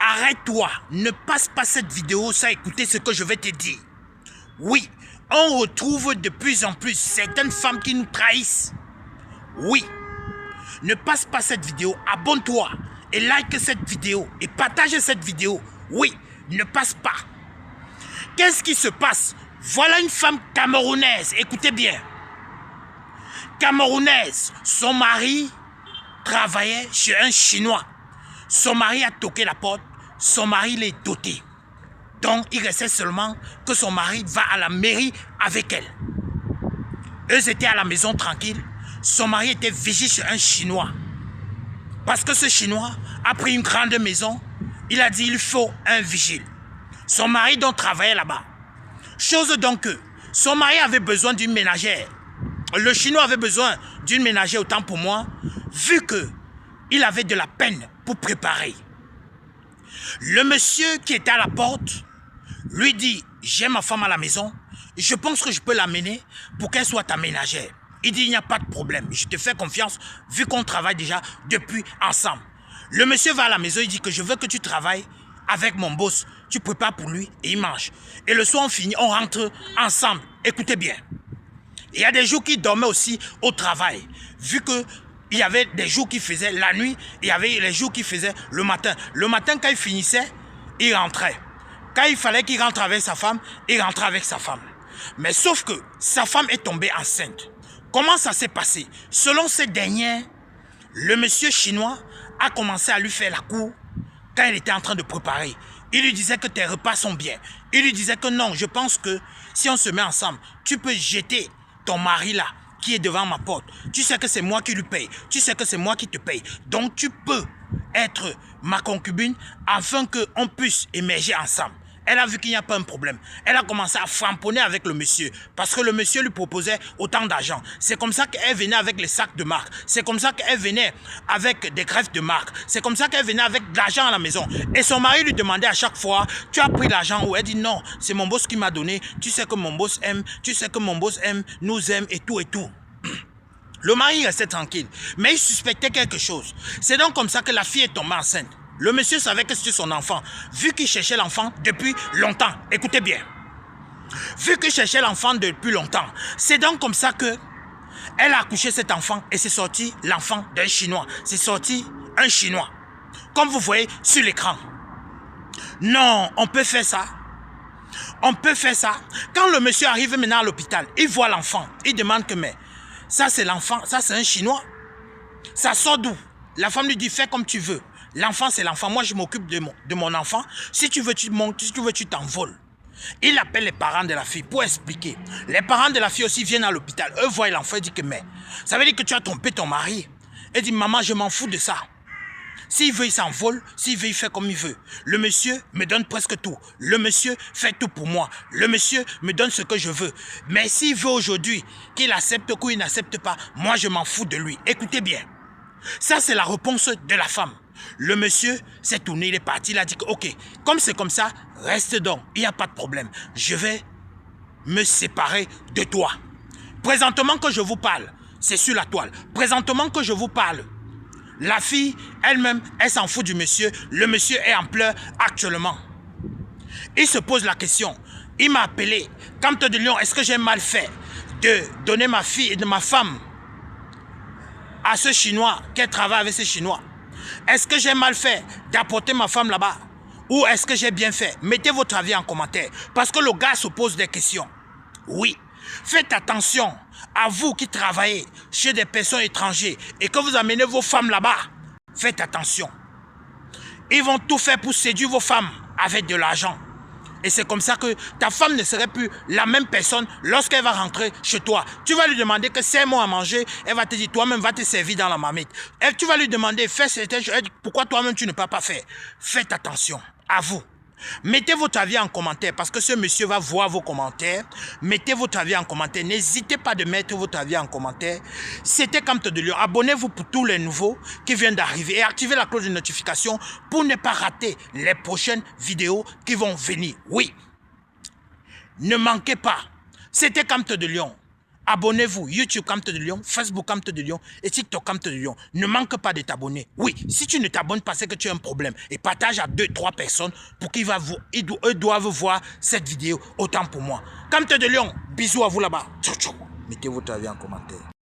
arrête-toi. Ne passe pas cette vidéo sans écouter ce que je vais te dire. Oui, on retrouve de plus en plus certaines femmes qui nous trahissent. Oui, ne passe pas cette vidéo. Abonne-toi et like cette vidéo et partage cette vidéo. Oui, ne passe pas. Qu'est-ce qui se passe? Voilà une femme camerounaise. Écoutez bien. Camerounaise, son mari travaillait chez un Chinois. Son mari a toqué la porte, son mari l'est doté. Donc, il restait seulement que son mari va à la mairie avec elle. Eux étaient à la maison tranquille. Son mari était vigile chez un Chinois. Parce que ce Chinois a pris une grande maison, il a dit il faut un vigile. Son mari donc travaillait là-bas. Chose donc que son mari avait besoin d'une ménagère. Le Chinois avait besoin d'une ménagère, autant pour moi, vu qu'il avait de la peine pour préparer. Le monsieur qui était à la porte lui dit, j'ai ma femme à la maison, je pense que je peux l'amener pour qu'elle soit ta ménagère. Il dit, il n'y a pas de problème, je te fais confiance vu qu'on travaille déjà depuis ensemble. Le monsieur va à la maison, il dit que je veux que tu travailles avec mon boss, tu prépares pour lui et il mange. Et le soir on finit, on rentre ensemble. Écoutez bien. Il y a des jours qui dormaient aussi au travail, vu que il y avait des jours qui faisaient la nuit, il y avait les jours qui faisaient le matin. Le matin, quand il finissait, il rentrait. Quand il fallait qu'il rentre avec sa femme, il rentrait avec sa femme. Mais sauf que sa femme est tombée enceinte. Comment ça s'est passé? Selon ces derniers, le monsieur chinois a commencé à lui faire la cour quand il était en train de préparer. Il lui disait que tes repas sont bien. Il lui disait que non, je pense que si on se met ensemble, tu peux jeter ton mari là, qui est devant ma porte. Tu sais que c'est moi qui lui paye. Tu sais que c'est moi qui te paye. Donc tu peux être ma concubine afin qu'on puisse émerger ensemble. Elle a vu qu'il n'y a pas un problème. Elle a commencé à framponner avec le monsieur parce que le monsieur lui proposait autant d'argent. C'est comme ça qu'elle venait avec les sacs de marque. C'est comme ça qu'elle venait avec des greffes de marque. C'est comme ça qu'elle venait avec de l'argent à la maison. Et son mari lui demandait à chaque fois, tu as pris l'argent où? Elle dit non, c'est mon boss qui m'a donné. Tu sais que mon boss aime, tu sais que mon boss aime, nous aime et tout et tout. Le mari restait tranquille, mais il suspectait quelque chose. C'est donc comme ça que la fille est tombée enceinte. Le monsieur savait que c'était son enfant, vu qu'il cherchait l'enfant depuis longtemps. Écoutez bien. Vu qu'il cherchait l'enfant depuis longtemps, c'est donc comme ça que elle a accouché cet enfant et c'est sorti l'enfant d'un Chinois. C'est sorti un Chinois. Comme vous voyez sur l'écran. Non, on peut faire ça. On peut faire ça. Quand le monsieur arrive maintenant à l'hôpital, il voit l'enfant. Il demande que mais ça c'est l'enfant, ça c'est un Chinois. Ça sort d'où? La femme lui dit fais comme tu veux. L'enfant, c'est l'enfant. Moi, je m'occupe de mon enfant. Si tu veux, tu montes. Si tu veux, tu t'envoles. Il appelle les parents de la fille pour expliquer. Les parents de la fille aussi viennent à l'hôpital. Eux voient l'enfant et disent que mais ça veut dire que tu as trompé ton mari. Elle dit maman, je m'en fous de ça. S'il veut, il s'envole. S'il veut, il fait comme il veut. Le monsieur me donne presque tout. Le monsieur fait tout pour moi. Le monsieur me donne ce que je veux. Mais s'il veut aujourd'hui qu'il accepte ou qu'il n'accepte pas, moi, je m'en fous de lui. Écoutez bien. Ça, c'est la réponse de la femme. Le monsieur s'est tourné, il est parti, il a dit que ok, comme c'est comme ça, reste donc, il n'y a pas de problème. Je vais me séparer de toi. Présentement que je vous parle, c'est sur la toile. Présentement que je vous parle, la fille elle-même, elle s'en fout du monsieur. Le monsieur est en pleurs actuellement. Il se pose la question. Il m'a appelé. Camte de Lion, est-ce que j'ai mal fait de donner ma fille et de ma femme à ce Chinois, qu'elle travaille avec ce Chinois? Est-ce que j'ai mal fait d'apporter ma femme là-bas? Ou est-ce que j'ai bien fait? Mettez votre avis en commentaire. Parce que le gars se pose des questions. Oui. Faites attention à vous qui travaillez chez des personnes étrangères et que vous amenez vos femmes là-bas. Faites attention. Ils vont tout faire pour séduire vos femmes avec de l'argent. Et c'est comme ça que ta femme ne serait plus la même personne lorsqu'elle va rentrer chez toi. Tu vas lui demander que c'est moi à manger. Elle va te dire, toi-même, va te servir dans la marmite. Et tu vas lui demander, fais certaines choses. Elle dit, pourquoi toi-même, tu ne peux pas faire? Faites attention à vous. Mettez votre avis en commentaire parce que ce monsieur va voir vos commentaires. Mettez votre avis en commentaire. N'hésitez pas de mettre votre avis en commentaire. C'était Camte de Lion. Abonnez-vous pour tous les nouveaux qui viennent d'arriver et activez la cloche de notification pour ne pas rater les prochaines vidéos qui vont venir. Oui, ne manquez pas. C'était Camte de Lion. Abonnez-vous. YouTube Camte de Lion, Facebook Camte de Lion et TikTok Camte de Lion. Ne manque pas de t'abonner. Oui, si tu ne t'abonnes pas, c'est que tu as un problème. Et partage à 2-3 personnes pour qu'ils doivent voir cette vidéo autant pour moi. Camte de Lion, bisous à vous là-bas. Ciao, ciao. Mettez votre avis en commentaire.